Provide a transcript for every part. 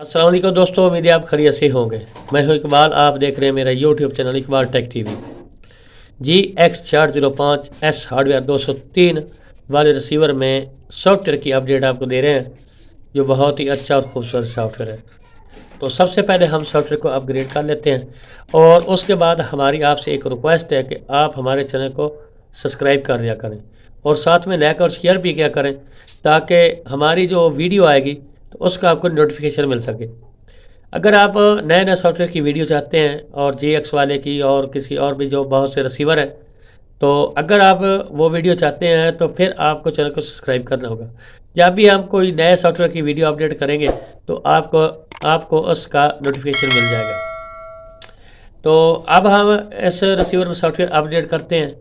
अस्सलाम वालेकुम दोस्तों, उम्मीद है आप खैरियत से होंगे। मैं हूं इकबाल, आप देख रहे हैं मेरा YouTube channel Iqbal tech TV. GX405S hardware 203 वाले रिसीवर में सॉफ्टवेयर की अपडेट आपको दे रहे हैं, जो बहुत ही अच्छा और खूबसूरत सॉफ्टवेयर है। तो सबसे पहले हम सॉफ्टवेयर को अपग्रेड कर लेते हैं और उसके बाद हमारी आपसे एक रिक्वेस्ट है कि आप हमारे चैनल को सब्सक्राइब कर दिया करें और साथ में लाइक और शेयर भी किया करें, ताकि हमारी जो वीडियो आएगी तो उसका आपको नोटिफिकेशन मिल सके। अगर आप नए नए सॉफ्टवेयर की वीडियो चाहते हैं और GX वाले की और किसी और भी जो बहुत से रिसीवर हैं, तो अगर आप वो वीडियो चाहते हैं तो फिर आपको चैनल को सब्सक्राइब करना होगा। जब भी हम कोई नए सॉफ्टवेयर की वीडियो अपडेट करेंगे तो आपको उसका नोटिफिकेशन मिल जाएगा। तो अब हम इस रिसीवर में सॉफ्टवेयर अपडेट करते हैं,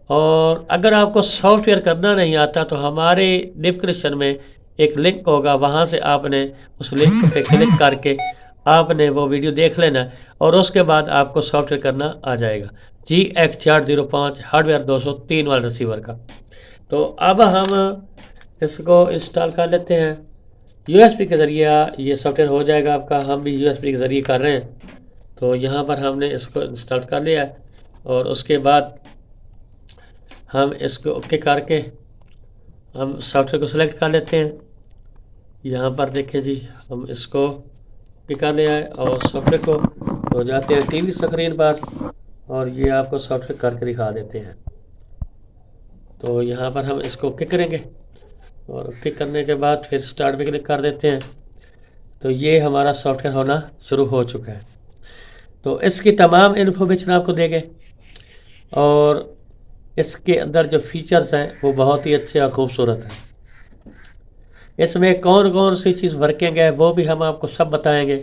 और अगर आपको सॉफ्टवेयर करना नहीं आता तो हमारे डिस्क्रिप्शन में एक लिंक होगा, वहाँ से आपने उस लिंक पे क्लिक करके आपने वो वीडियो देख लेना और उसके बाद आपको सॉफ्टवेयर करना आ जाएगा GX405 हार्डवेयर 203 वाले रिसीवर का। तो अब हम इसको इंस्टॉल कर लेते हैं। USB के ज़रिए ये सॉफ्टवेयर हो जाएगा आपका। हम भी USB के ज़रिए कर रहे हैं। तो यहाँ पर हमने इसको इंस्टॉल कर लिया है और उसके बाद हम इसको ओके करके हम सॉफ्टवेयर को सिलेक्ट कर लेते हैं। यहाँ पर देखें जी, हम इसको ओके कर लिया है और सॉफ्टवेयर को हो जाते हैं टीवी स्क्रीन पर, और ये आपको सॉफ्टवेयर करके दिखा देते हैं। तो यहाँ पर हम इसको ओके करेंगे और ओके करने के बाद फिर स्टार्ट पे क्लिक कर देते हैं। तो ये हमारा सॉफ्टवेयर होना शुरू हो चुका है। तो इसकी तमाम इन्फॉर्मेशन आपको देंगे और इसके अंदर जो फीचर्स हैं वो बहुत ही अच्छे और ख़ूबसूरत हैं। इसमें कौन कौन सी चीज़ वर्किंग है वो भी हम आपको सब बताएंगे।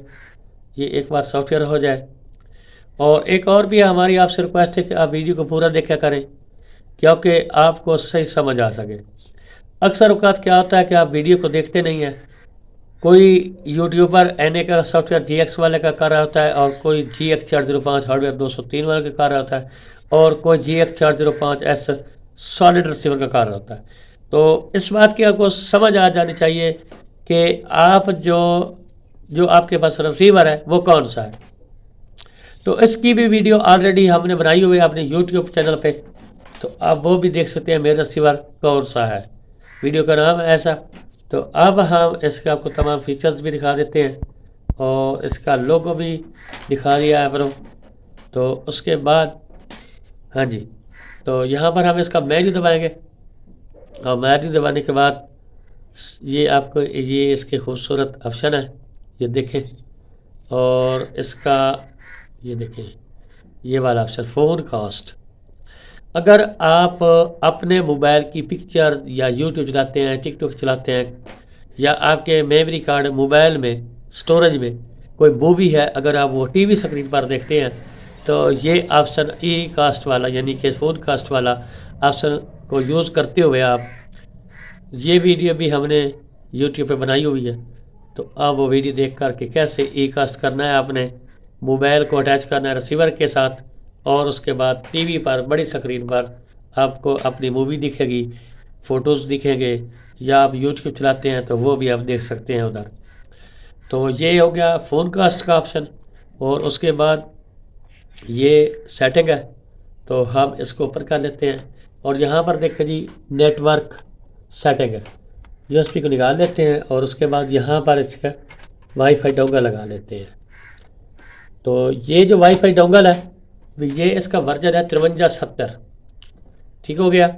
ये एक बार सॉफ्टवेयर हो जाए। और एक और भी हमारी आपसे रिक्वेस्ट है कि आप वीडियो को पूरा देखा करें, क्योंकि आपको सही समझ आ सके। अक्सर औकात क्या होता है कि आप वीडियो को देखते नहीं हैं। कोई यूट्यूबर एनए का सॉफ्टवेयर GX वाले का कर रहा होता है और कोई GX405 हार्डवेयर 203 वाले का कर रहा होता है और कोई GX405S सॉलिड रिसीवर का कर रहा होता है। तो इस बात की आपको समझ आ जानी चाहिए कि आप जो आपके पास रिसीवर है वो कौन सा है। तो इसकी भी वीडियो ऑलरेडी हमने बनाई हुई है अपने यूट्यूब चैनल पे, तो आप वो भी देख सकते हैं मेरा रिसीवर कौन सा है। वीडियो का नाम है ऐसा। तो अब हम इसके आपको तमाम फीचर्स भी दिखा देते हैं और इसका लोगो भी दिखा दिया है बरो। तो उसके बाद हाँ जी, तो यहाँ पर हम इसका मेन्यू दबाएंगे और मेन्यू दबाने के बाद ये आपको ये इसके खूबसूरत ऑप्शन है, ये देखें। और इसका ये देखें, ये वाला ऑप्शन फ़ोन कास्ट। अगर आप अपने मोबाइल की पिक्चर या यूट्यूब चलाते हैं, टिकटॉक चलाते हैं, या आपके मेमोरी कार्ड मोबाइल में स्टोरेज में कोई मूवी है, अगर आप वो टीवी स्क्रीन पर देखते हैं, तो ये ऑप्शन ई कास्ट वाला यानी कि फ़ोन कास्ट वाला ऑप्शन को यूज़ करते हुए आप ये वीडियो भी हमने यूट्यूब पे बनाई हुई है। तो आप वो वीडियो देख कर के कैसे ई कास्ट करना है, आपने मोबाइल को अटैच करना है रिसीवर के साथ और उसके बाद टीवी पर बड़ी स्क्रीन पर आपको अपनी मूवी दिखेगी, फ़ोटोज़ दिखेंगे, या आप यूट्यूब चलाते हैं तो वो भी आप देख सकते हैं उधर। तो ये हो गया फ़ोन कास्ट का ऑप्शन। और उसके बाद ये सेटिंग है, तो हम इसको ऊपर कर लेते हैं और यहाँ पर देखें जी नेटवर्क सेटिंग है। USB को निकाल लेते हैं और उसके बाद यहाँ पर इसका वाईफाई डोंगल लगा लेते हैं। तो ये जो वाईफाई डोंगल है ये इसका वर्जन है 5370। ठीक हो गया,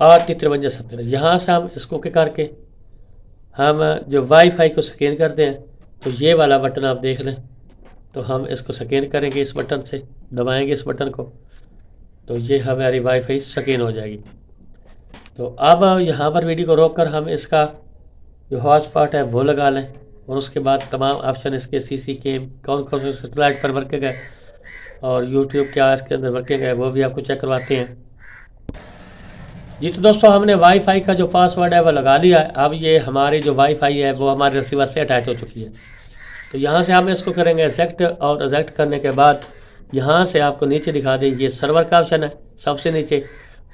RT5370। यहाँ से हम इसको के करके हम जो वाईफाई को स्कैन करते हैं, तो ये वाला बटन आप देख लें, तो हम इसको स्कैन करेंगे, इस बटन से दबाएंगे इस बटन को, तो ये हमारी वाईफाई स्कैन हो जाएगी। तो अब यहाँ पर वीडियो को रोक कर हम इसका जो हॉटस्पॉट है वो लगा लें और उसके बाद तमाम ऑप्शन इसके CC कैम कौन कौन से सेटेलाइट पर वर्किंग है और यूट्यूब क्या इसके अंदर वर्किंग है वो भी आपको चेक करवाते हैं जी। तो दोस्तों हमने वाईफाई का जो पासवर्ड है वो लगा लिया है। अब ये हमारी जो वाईफाई है वो हमारे रिसीवर से अटैच हो चुकी है। तो यहाँ से हम इसको करेंगे एक्सेप्ट, और एक्सेप्ट करने के बाद यहाँ से आपको नीचे दिखा दें ये सर्वर का ऑप्शन है सबसे नीचे,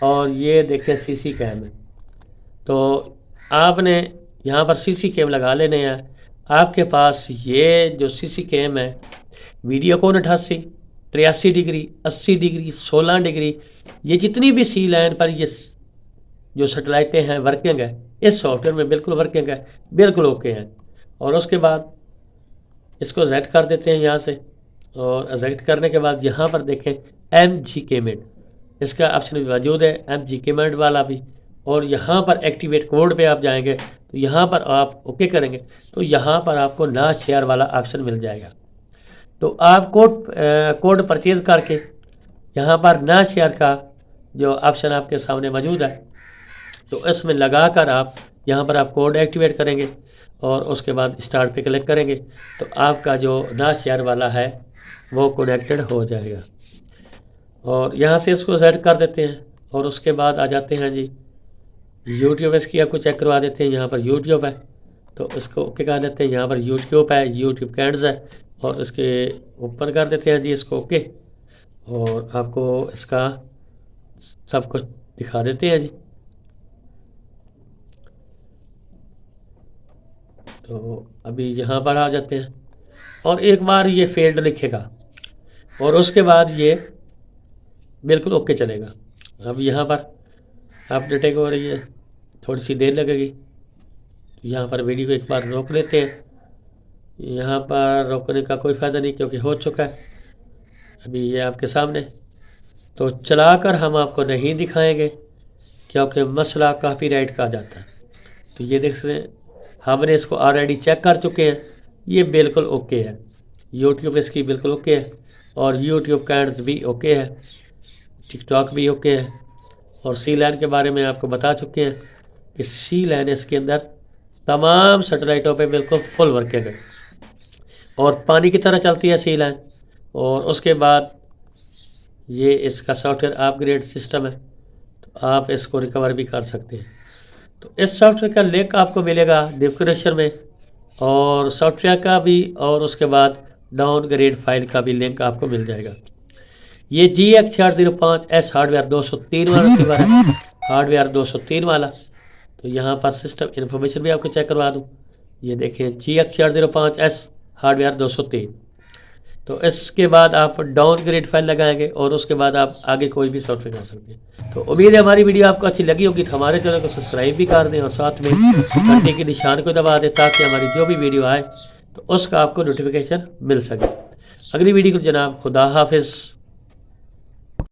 और ये देखें CC कैम है। तो आपने यहाँ पर CC कैम लगा लेने हैं आपके पास ये जो सीसी कैम है, वीडियोकॉन 88, 83 डिग्री, 80 डिग्री, 16 डिग्री, ये जितनी भी सी लाइन पर ये जो सेटेलाइटें हैं वर्किंग है, इस सॉफ्टवेयर में बिल्कुल वर्किंग है, बिल्कुल ओके है। और उसके बाद इसको जेट कर देते हैं यहाँ से, और जेट करने के बाद यहाँ पर देखें MGKMID, इसका ऑप्शन भी मौजूद है, MGKMID वाला भी। और यहाँ पर एक्टिवेट कोड पे आप जाएंगे तो यहाँ पर आप ओके करेंगे तो यहाँ पर आपको ना शेयर वाला ऑप्शन मिल जाएगा। तो आप कोड परचेज करके यहाँ पर ना शेयर का जो ऑप्शन आपके सामने मौजूद है, तो इसमें लगा कर आप यहाँ पर आप कोड एक्टिवेट करेंगे और उसके बाद स्टार्ट पे क्लिक करेंगे तो आपका जो ना शेयर वाला है वो कनेक्टेड हो जाएगा। और यहाँ से इसको सेट कर देते हैं और उसके बाद आ जाते हैं जी यूट्यूब, इसकी आपको चेक करवा देते हैं। यहाँ पर यूट्यूब है तो इसको ओके कर देते हैं, यहाँ पर यूट्यूब है, यूट्यूब कैंड्स है और इसके ऊपर कर देते हैं जी इसको ओके, और आपको इसका सब कुछ दिखा देते हैं जी। तो अभी यहाँ पर आ जाते हैं और एक बार ये फेल्ड लिखेगा और उसके बाद ये बिल्कुल ओके चलेगा। अब यहाँ पर अपडेटिंग हो रही है, थोड़ी सी देर लगेगी। यहाँ पर वीडियो को एक बार रोक लेते हैं, यहाँ पर रोकने का कोई फ़ायदा नहीं क्योंकि हो चुका है अभी ये आपके सामने। तो चलाकर हम आपको नहीं दिखाएंगे क्योंकि मसला कॉपीराइट का आ जाता है। तो ये देख सकते हैं हमने इसको ऑलरेडी चेक कर चुके हैं, ये बिल्कुल ओके है। यूट्यूब इसकी बिल्कुल ओके है और यूट्यूब कैंड्स भी ओके है, टिकटॉक भी ओके है। और सी लाइन के बारे में आपको बता चुके हैं कि सी लाइन इसके अंदर तमाम सैटेलाइटों पे बिल्कुल फुल वर्किंग है और पानी की तरह चलती है सी लाइन। और उसके बाद ये इसका सॉफ्टवेयर अपग्रेड सिस्टम है तो आप इसको रिकवर भी कर सकते हैं। तो इस सॉफ्टवेयर का लिंक आपको मिलेगा डिस्क्रिप्शन में, और सॉफ्टवेयर का भी और उसके बाद डाउनग्रेड फाइल का भी लिंक आपको मिल जाएगा। ये GX405S हार्डवेयर 203 वाला रिसीवर है, हार्डवेयर 203 वाला। तो यहाँ पर सिस्टम इन्फॉर्मेशन भी आपको चेक करवा दूँ, ये देखें GX405S हार्डवेयर 203। तो इसके बाद आप डाउनग्रेड फाइल लगाएंगे और उसके बाद आप आगे कोई भी सॉफ्टवेयर कर सकते हैं। तो उम्मीद है हमारी वीडियो आपको अच्छी लगी होगी। तो हमारे चैनल को सब्सक्राइब भी कर दें और साथ में घंटे के निशान को दबा दें ताकि हमारी जो भी वीडियो आए तो उसका आपको नोटिफिकेशन मिल सके। अगली वीडियो को जनाब खुदा हाफिज़।